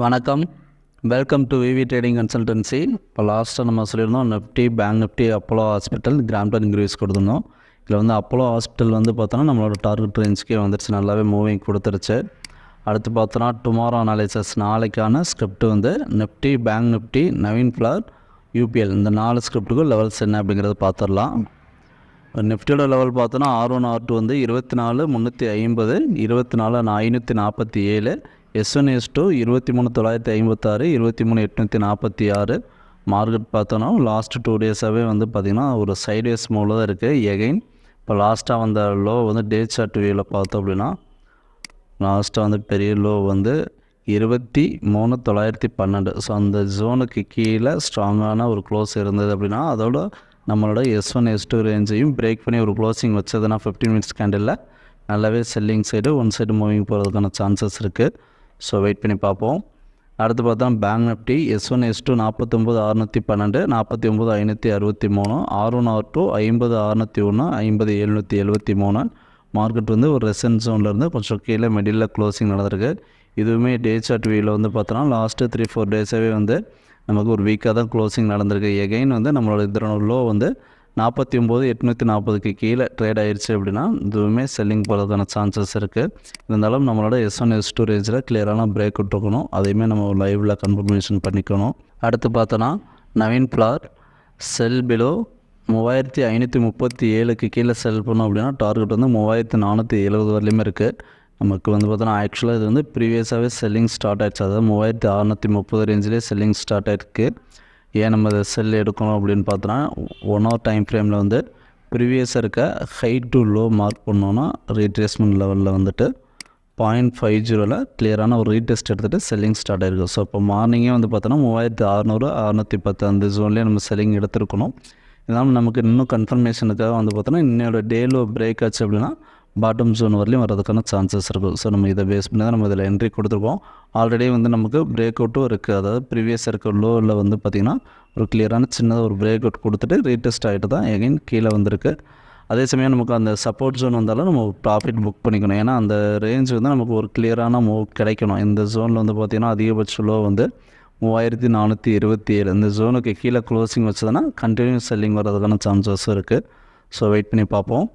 வணக்கம். Welcome to VV trading consultancy. இப்போ லாஸ்ட்டாக நம்ம சொல்லியிருந்தோம் Nifty, bank Nifty, Apollo hospital, Crompton increase கொடுத்துருந்தோம். இதில் வந்து அப்போலோ ஹாஸ்பிட்டல் வந்து பார்த்தோன்னா நம்மளோட டார்கெட் ரேஞ்சுக்கே வந்துருச்சு, நல்லாவே மூவிங் கொடுத்துருச்சு. அடுத்து பார்த்தோன்னா டுமாரோ அனாலிசிஸ், நாளைக்கான ஸ்கிரிப்ட் வந்து Nifty, bank Nifty, Navin Fluor, UPL இந்த 4 ஸ்கிரிப்ட்டுக்கும் லெவல்ஸ் என்ன அப்படிங்கிறத பார்த்துடலாம். நிஃப்டியோட லெவல் பார்த்தோன்னா R1 R2 வந்து 24,350, 24,547, S1 S2 23,956, 23,846. மார்க்கெட் பார்த்தோன்னா லாஸ்ட் 2 டேஸாகவே வந்து பார்த்திங்கன்னா ஒரு சைட்வேஸ் மூவில் தான் இருக்குது. எகைன் இப்போ லாஸ்ட்டாக வந்த லோ வந்து டே சார்ட் வியூவில் பார்த்தோம் அப்படின்னா லாஸ்ட்டாக வந்து பெரிய லோ வந்து 23,912. ஸோ அந்த ஜோனுக்கு கீழே ஸ்ட்ராங்கான ஒரு க்ளோஸ் இருந்தது அப்படின்னா அதோட நம்மளோட S1 S2 ரேஞ்சையும் பிரேக் பண்ணி ஒரு க்ளோசிங் வச்சதுன்னா 15 மினிட்ஸ் கேண்டிலில் நல்லாவே selling side one side moving போகிறதுக்கான சான்சஸ் இருக்குது. ஸோ வெயிட் பண்ணி பார்ப்போம். அடுத்து பார்த்தா bank Nifty S1 S2 49,612, 49,563, R1 R2 50,601, 50,773. Market வந்து ஒரு ரெசன்ட் ஜோன்லேருந்து கொஞ்சம் கீழே மிடில் க்ளோசிங் நடந்திருக்கு. இதுவுமே டே சார்ட் வியூவில் வந்து பார்த்தோன்னா லாஸ்ட்டு 3-4 டேஸாகவே வந்து நமக்கு ஒரு வீக்காக தான் க்ளோசிங் நடந்திருக்கு. எகைன் வந்து நம்மளோட இதனோட லோ வந்து 49,840க்கு கீழே ட்ரேட் ஆயிடுச்சு அப்படின்னா இதுவுமே செல்லிங் போகிறதுக்கான சான்சஸ் இருக்குது. இருந்தாலும் நம்மளோட S1 S2 ரேஞ்சில் கிளியரான பிரேக் அவுட் இருக்கணும், அதையுமே நம்ம லைவில் கன்ஃபர்மேஷன் பண்ணிக்கணும். அடுத்து பார்த்தோன்னா நவீன் ஃப்ளார் செல் பிலோ 3,537க்கு கீழே செல் பண்ணோம் அப்படின்னா டார்கெட் வந்து 3,470 வரலையுமே இருக்குது. நமக்கு வந்து பார்த்தோன்னா ஆக்சுவலாக இது வந்து ப்ரீவியஸாகவே செல்லிங் ஸ்டார்ட் ஆகிடுச்சு, அதாவது 3,630 ரேஞ்சிலே செல்லிங் ஸ்டார்ட் ஆகிருக்கு. ஏன் நம்ம அதை செல் எடுக்கணும் அப்படின்னு பார்த்தோன்னா 1 hour டைம் ஃப்ரேமில் வந்து ப்ரீவியஸாக இருக்க ஹை டு லோ மார்க் பண்ணோன்னா ரீட்ரேஸ்மெண்ட் லெவலில் வந்துட்டு 0.50ல் கிளியரான ஒரு ரீடெஸ்ட் எடுத்துகிட்டு செல்லிங் ஸ்டார்ட் ஆகிருக்கு. ஸோ இப்போ மார்னிங்கே வந்து பார்த்தோன்னா 3,600, 610 அந்த ஜோன்லேயே நம்ம செல்லிங் எடுத்துருக்கணும். இதனால் நமக்கு இன்னும் கன்ஃபர்மேஷனுக்காக வந்து பார்த்தோன்னா இன்னோட டே லோ பிரேக் ஆச்சு அப்படின்னா பாட்டம் ஜோன் வரலையும் வரதுக்கான சான்சஸ் இருக்கும். ஸோ நம்ம இதை பேஸ் பண்ணி தான் நம்ம இதில் என்ட்ரி கொடுத்துருக்கோம். ஆல்ரெடி வந்து நமக்கு பிரேக் அவுட்டும் இருக்குது, அதாவது ப்ரீவியஸ் இருக்க லோவில் வந்து பார்த்திங்கன்னா ஒரு கிளியரான சின்னதாக ஒரு பிரேக் அவுட் கொடுத்துட்டு ரீடெஸ்ட் ஆகிட்டு தான் எகைன் கீழே வந்திருக்கு. அதே சமயம் நமக்கு அந்த சப்போர்ட் ஜோன் வந்தாலும் நம்ம ப்ராஃபிட் புக் பண்ணிக்கணும். ஏன்னா அந்த ரேஞ்ச் வந்து நமக்கு ஒரு கிளியரான மூவ் கிடைக்கணும். இந்த ஜோனில் வந்து பார்த்திங்கன்னா அதிகபட்ச லோ வந்து 3,427. இந்த ஜோனுக்கு கீழே க்ளோசிங் வச்சதுன்னா கண்டினியூஸ் செல்லிங் வர்றதுக்கான சான்சஸும் இருக்குது. ஸோ வெயிட் பண்ணி பார்ப்போம்.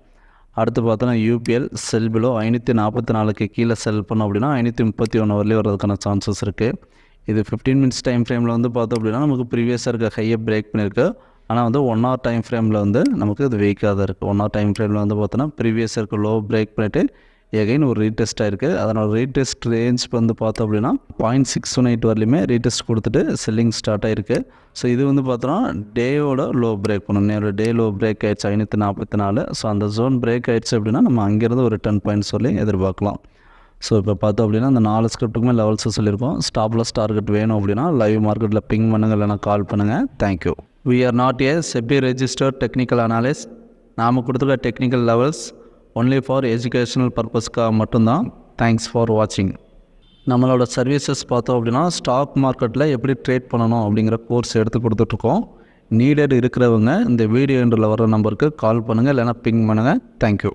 அடுத்து பார்த்தோன்னா யூபிஎல் செல் பிலோ 544க்கு கீழே செல் பண்ணோம் அப்படின்னா 531 வரலையும் வர்றதுக்கான சான்சஸ் இருக்குது. இது 15 மினிட்ஸ் டைம் ஃப்ரேமில் வந்து பார்த்தோம் அப்படின்னா நமக்கு ப்ரீவியஸாக இருக்க ஹையை பிரேக் பண்ணியிருக்கு. ஆனால் வந்து 1 hour டைம் ஃப்ரேமில் வந்து நமக்கு இது வீக்காக தான் இருக்குது. 1 hour டைம் ஃப்ரேமில் வந்து பார்த்தோன்னா ப்ரீவியஸாக இருக்க லோ பிரேக் பண்ணிவிட்டு எகைன் ஒரு ரீடெஸ்ட் ஆகிருக்கு. அதனோட ரீடெஸ்ட் ரேஞ்ச் வந்து பார்த்தோம் அப்படின்னா 0.618 வரலையுமே ரீடெஸ்ட் கொடுத்துட்டு செல்லிங் ஸ்டார்ட் ஆகிருக்கு. ஸோ இது வந்து பார்த்தோன்னா டேயோட லோ பிரேக் பண்ணணும். நேரோட டே லோ பிரேக் ஆகிடுச்சு 544. ஸோ அந்த ஜோன் பிரேக் ஆகிடுச்சு அப்படின்னா நம்ம அங்கேருந்து ஒரு 10 பாயிண்ட்ஸ் சொல்லி எதிர்பார்க்கலாம். ஸோ இப்போ பார்த்தோம் அப்படின்னா அந்த 4 ஸ்கிரிப்ட்டுக்குமே லெவல்ஸை சொல்லியிருக்கோம். ஸ்டாப்லெஸ் டார்கெட் வேணும் அப்படின்னா லைவ் மார்க்கெட்டில் பிங் பண்ணுங்கள், இல்லைனா கால் பண்ணுங்கள். Thank you. We are not a SEBI registered technical analyst. நாம் கொடுத்துருக்க technical levels only for educational பர்பஸ்க்காக மட்டும்தான். தேங்க்ஸ் ஃபார் வாட்சிங். நம்மளோட சர்வீசஸ் பார்த்தோம் அப்படின்னா ஸ்டாக் மார்க்கெட்டில் எப்படி ட்ரேட் பண்ணணும் அப்படிங்கிற கோர்ஸ் எடுத்து கொடுத்துட்ருக்கோம். நீடட் இருக்கிறவங்க இந்த வீடியோ எண்டில் வர நம்பருக்கு கால் பண்ணுங்கள், இல்லைனா பிங் பண்ணுங்கள். தேங்க்யூ.